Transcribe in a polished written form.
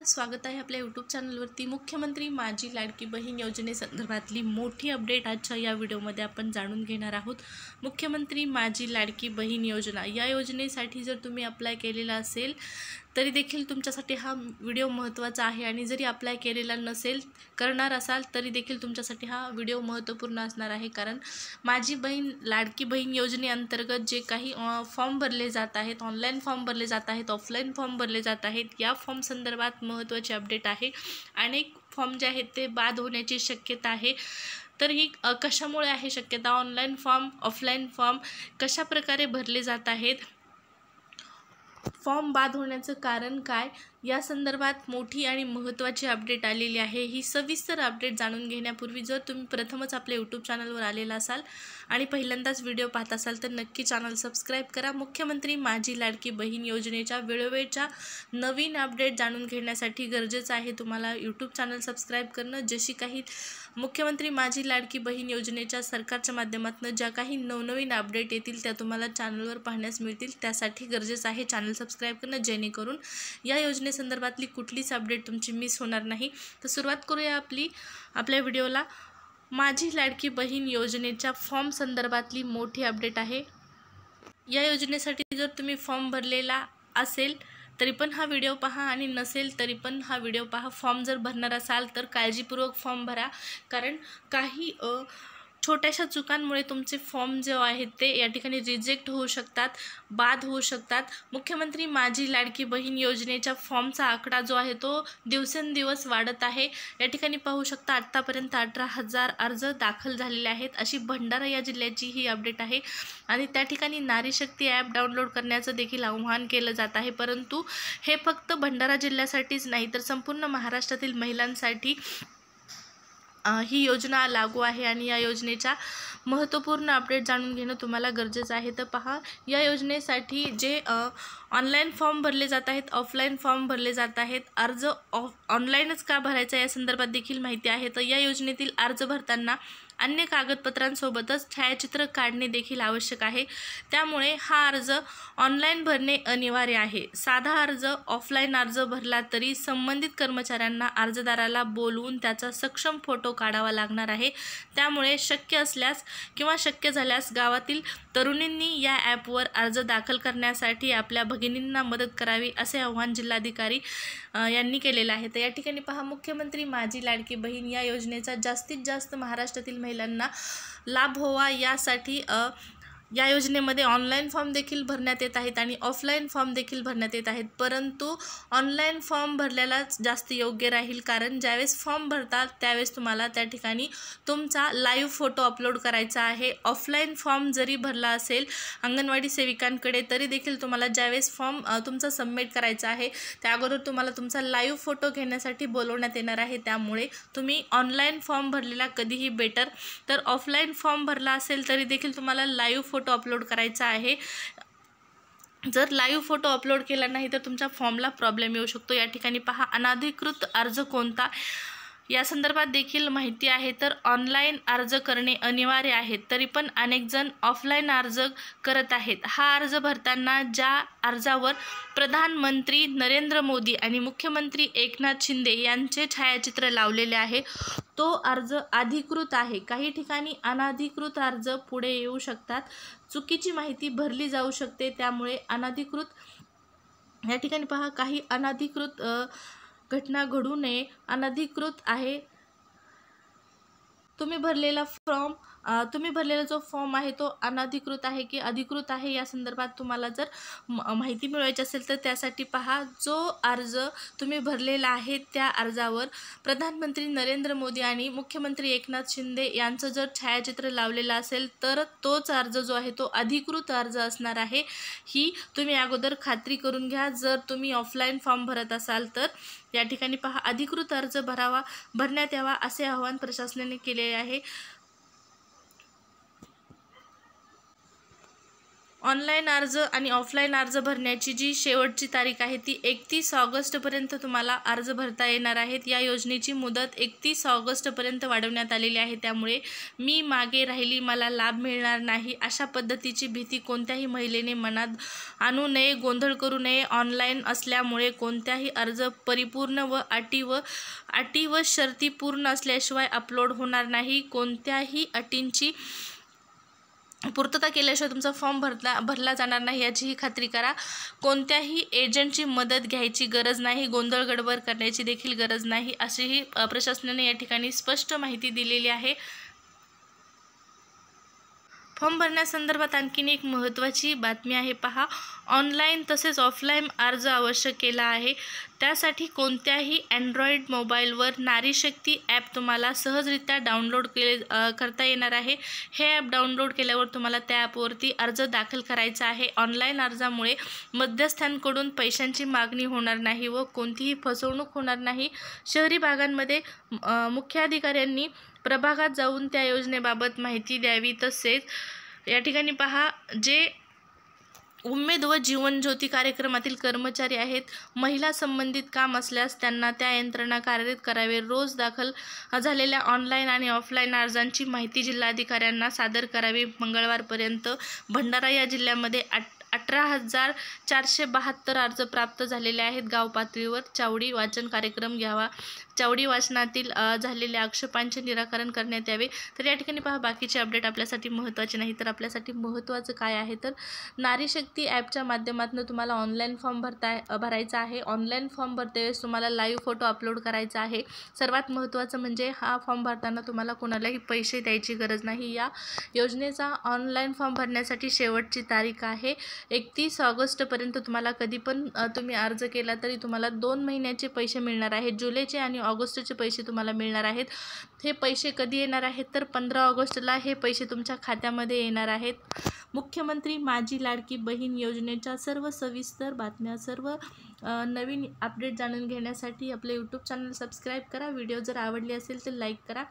स्वागत आहे आपल्या यूट्यूब चॅनलवरती। मुख्यमंत्री माझी लाडकी बहीण योजनेसंदर्भातली मोठी अपडेट आजच्या या व्हिडिओमध्ये आपण जाणून घेणार आहोत। मुख्यमंत्री माझी लाडकी बहीण योजना या योजनेसाठी जर तुम्ही अप्लाय केलेला असेल तरी देखील तुमच्यासाठी हा व्हिडिओ महत्त्वाचा आहे आणि जरी अप्लाय केलेला नसेल करणार असाल तरी देखील तुमच्यासाठी हा व्हिडिओ महत्त्वपूर्ण असणार आहे। कारण माझी बहीण लाडकी बहीण योजनेअंतर्गत जे काही फॉर्म भरले जात आहेत, ऑनलाईन फॉर्म भरले जात आहेत, ऑफलाईन फॉर्म भरले जात आहेत, या फॉर्म संदर्भात महत्त्वाची अपडेट आहे। अनेक फॉर्म जे आहेत ते बाद होण्याची शक्यता आहे। तर ही कशामुळे आहे शक्यता? ऑनलाईन फॉर्म ऑफलाईन फॉर्म कशा प्रकारे भरले जात आहेत, फॉर्म बाद होण्याचं कारण काय, या संदर्भात मोठी आणि महत्त्वाची अपडेट आलेली आहे। ही सविस्तर अपडेट जाणून घेण्यापूर्वी जर तुम्ही प्रथमच आपल्या यूट्यूब चॅनलवर आलेला असाल आणि पहिल्यांदाच व्हिडिओ पाहत असाल तर नक्की चॅनल सबस्क्राईब करा। मुख्यमंत्री माझी लाडकी बहीण योजनेच्या वेळोवेळच्या नवीन अपडेट जाणून घेण्यासाठी गरजेचं आहे तुम्हाला यूट्यूब चॅनल सबस्क्राईब करणं। जशी काही मुख्यमंत्री माझी लाडकी बहीण योजनेच्या सरकारच्या माध्यमातून ज्या काही नवनवीन अपडेट येतील त्या तुम्हाला चॅनलवर पाहण्यास मिळतील, त्यासाठी गरजेचं आहे चॅनल सबस्क्राईब करणं, जेणेकरून या योजनेसंदर्भातली कुठलीच अपडेट तुमची मिस होणार नाही। तर सुरुवात करूया आपल्या व्हिडिओला। माझी लाडकी बहीण योजनेच्या फॉर्म संदर्भातली मोठी अपडेट आहे। या योजनेसाठी जर तुम्ही फॉर्म भरलेला असेल तरी पण हा व्हिडिओ पहा आणि नसेल तरी पण हा व्हिडिओ पहा। फॉर्म जर भरणार असाल तर काळजीपूर्वक फॉर्म भरा, कारण काही छोट्याशा चुकांमुळे तुमचे फॉर्म जे आहेत ते या ठिकाणी रिजेक्ट होऊ शकतात, बाद होऊ शकतात। मुख्यमंत्री माझी लाडकी बहीण योजनेच्या फॉर्मचा आकडा जो आहे तो दिवसेंदिवस वाढत आहे। या ठिकाणी पाहू शकता आत्तापर्यंत 18,000 अर्ज दाखल झालेले आहेत, अशी भंडारा या जिल्ह्याची ही अपडेट आहे। आणि त्या ठिकाणी नारी शक्ती ॲप डाउनलोड करण्याचं देखील आवाहन केलं जात आहे, परंतु हे फक्त भंडारा जिल्ह्यासाठीच नाही तर संपूर्ण महाराष्ट्रातील महिलांसाठी ही योजना लागू आहे आणि या योजनेच्या महत्त्वपूर्ण अपडेट जाणून घेणं तुम्हाला गरजेचं आहे। तर पहा, या योजनेसाठी जे ऑनलाईन फॉर्म भरले जात आहेत, ऑफलाईन फॉर्म भरले जात आहेत, अर्ज ऑनलाईनच का भरायचा या संदर्भात देखील माहिती आहे। तर या योजनेतील अर्ज भरताना अन्य कागदपत्रांसोबतच छायाचित्र काढणे देखील आवश्यक आहे, त्यामुळे हा अर्ज ऑनलाईन भरणे अनिवार्य आहे। साधा अर्ज ऑफलाईन अर्ज भरला तरी संबंधित कर्मचाऱ्यांना अर्जदाराला बोलवून त्याचा सक्षम फोटो काढावा लागणार आहे। त्यामुळे शक्य असल्यास किंवा शक्य झाल्यास गावातील तरुणींनी या ॲपवर अर्ज दाखल करण्यासाठी आपल्या भगिनींना मदत करावी, असे आवाहन जिल्हाधिकारी यांनी केलेलं आहे। तर या ठिकाणी पहा, मुख्यमंत्री माझी लाडकी बहीण या योजनेचा जास्तीत जास्त महाराष्ट्रातील महिलांना लाभ व्हावा यासाठी या योजनेमध्ये ऑनलाईन फॉर्म देखील भरण्यात येत आहेत आणि ऑफलाईन फॉर्म देखील भरण्यात येत आहेत, परंतु ऑनलाईन फॉर्म भरलेलाच जास्त योग्य राहील। कारण ज्यावेळेस फॉर्म भरतात त्यावेळेस तुम्हाला त्या ठिकाणी तुमचा लाईव्ह फोटो अपलोड करायचा आहे। ऑफलाईन फॉर्म जरी भरला असेल अंगणवाडी सेविकांकडे तरी देखील तुम्हाला ज्यावेळेस फॉर्म तुमचा सबमिट करायचा आहे त्या अगोदर तुम्हाला तुमचा लाईव्ह फोटो घेण्यासाठी बोलवण्यात येणार आहे। त्यामुळे तुम्ही ऑनलाईन फॉर्म भरलेला कधीही बेटर, तर ऑफलाईन फॉर्म भरला असेल तरी देखील तुम्हाला लाईव्ह फोटो अपलोड करायचा आहे। जर लाईव्ह फोटो अपलोड केला नाही तर तुमच्या फॉर्मला प्रॉब्लेम येऊ शकतो। या ठिकाणी पहा, अनधिकृत अर्ज कोणता या संदर्भात देखील माहिती आहे। तर ऑनलाईन अर्ज करणे अनिवार्य आहे, तरी पण अनेक जण ऑफलाईन अर्ज करत आहेत। हा अर्ज भरताना ज्या अर्जावर प्रधानमंत्री नरेंद्र मोदी आणि मुख्यमंत्री एकनाथ शिंदे यांचे छायाचित्र लावलेले आहे तो अर्ज अधिकृत आहे। काही ठिकाणी अनधिकृत अर्ज पुढे येऊ शकतात, चुकीची माहिती भरली जाऊ शकते, त्यामुळे अनधिकृत या ठिकाणी पहा, काही अनधिकृत घटना घडू नये। अनधिकृत आहे तुम्ही भरलेला जो फॉर्म आहे तो अनधिकृत आहे की अधिकृत आहे या संदर्भात तुम्हाला जर माहिती मिळवायची असेल तर त्यासाठी पहा, जो अर्ज तुम्ही भरलेला आहे त्या अर्जावर प्रधानमंत्री नरेंद्र मोदी आणि मुख्यमंत्री एकनाथ शिंदे यांचं जर छायाचित्र लावलेलं असेल तर तोच अर्ज जो आहे तो अधिकृत अर्ज असणार आहे। ही तुम्ही अगोदर खात्री करून घ्या। जर तुम्ही ऑफलाईन फॉर्म भरत असाल तर या ठिकाणी पहा, अधिकृत अर्ज भरण्यात यावा असे आवाहन प्रशासनाने केले आहे। ऑनलाईन अर्ज आणि ऑफलाईन अर्ज भरण्याची जी शेवटची तारीख आहे ती 31 ऑगस्टपर्यंत तुम्हाला अर्ज भरता येणार आहेत. या योजनेची मुदत 31 ऑगस्टपर्यंत वाढवण्यात आलेली आहे. त्यामुळे मी मागे राहिली, मला लाभ मिळणार नाही, अशा पद्धतीची भीती कोणत्याही महिलेने मनात आणू नये, गोंधळ करू नये. ऑनलाईन असल्यामुळे कोणत्याही अर्ज परिपूर्ण व अटी व शर्ती पूर्ण असल्याशिवाय अपलोड होणार नाही. कोणत्याही अटींची पूर्तता केल्याशिवाय तुमचा फॉर्म भरला जाणार नाही याचीही खात्री करा. कोणत्याही एजंटची मदत घ्यायची गरज नाही, गोंधळ गडबड करण्याची देखील गरज नाही, अशीही प्रशासनाने या ठिकाणी स्पष्ट माहिती दिलेली आहे. फॉर्म भरण्यासंदर्भात आणखीन एक महत्त्वाची बातमी आहे पहा. ऑनलाईन तसेच ऑफलाईन अर्ज आवश्यक केला आहे. त्यासाठी कोणत्याही अँड्रॉईड मोबाईलवर नारी शक्ती ॲप तुम्हाला सहजरित्या डाउनलोड करता येणार आहे. हे ॲप डाउनलोड केल्यावर तुम्हाला त्या ॲपवरती अर्ज दाखल करायचा आहे. ऑनलाईन अर्जामुळे मध्यस्थांकडून पैशांची मागणी होणार नाही व कोणतीही फसवणूक होणार नाही. शहरी भागांमध्ये मुख्याधिकाऱ्यांनी प्रभागात जाऊन त्या योजनेबाबत माहिती द्यावी. तसेच या ठिकाणी पहा, जे उमेद व जीवन ज्योती कार्यक्रमातील कर्मचारी आहेत, महिला संबंधित काम असल्यास त्यांना त्या यंत्रणा कार्यरत करावे. रोज दाखल झालेल्या ऑनलाईन आणि ऑफलाईन अर्जांची माहिती जिल्हाधिकाऱ्यांना सादर करावी. मंगळवारपर्यंत भंडारा या जिल्ह्यामध्ये 18,472 अर्ज प्राप्त झालेले आहेत. गाव पातळीवर चावडी वाचन कार्यक्रम घ्यावा. चावडी वाचनातील झालेल्या आक्षेपांचे निराकरण करण्यात यावे. तर या ठिकाणी पहा, बाकीचे अपडेट आपल्यासाठी महत्त्वाचे नाही, तर आपल्यासाठी महत्त्वाचं काय आहे तर नारी शक्ती ॲपच्या माध्यमातून तुम्हाला ऑनलाईन फॉर्म भरायचा आहे. ऑनलाईन फॉर्म भरतेवेळेस तुम्हाला लाईव्ह फोटो अपलोड करायचा आहे. सर्वात महत्त्वाचं म्हणजे हा फॉर्म भरताना तुम्हाला कोणालाही पैसे द्यायची गरज नाही. या योजनेचा ऑनलाईन फॉर्म भरण्यासाठी शेवटची तारीख आहे 31 ऑगस्टपर्यंत. तुम्हाला कधी पण तुम्ही अर्ज केला तरी तुम्हाला 2 महिन्याचे पैसे मिळणार आहेत. जुलैचे आणि ऑगस्टचे पैसे तुम्हाला मिळणार आहेत. हे पैसे कधी येणार आहेत तर 15 ऑगस्टला हे पैसे तुमच्या खात्यामध्ये येणार आहेत. मुख्यमंत्री माझी लाडकी बहीण योजनेच्या सर्व सविस्तर बातम्या, सर्व नवीन अपडेट जाणून घेण्यासाठी आपले यूट्यूब चॅनल सबस्क्राईब करा. व्हिडिओ जर आवडली असेल तर लाईक करा.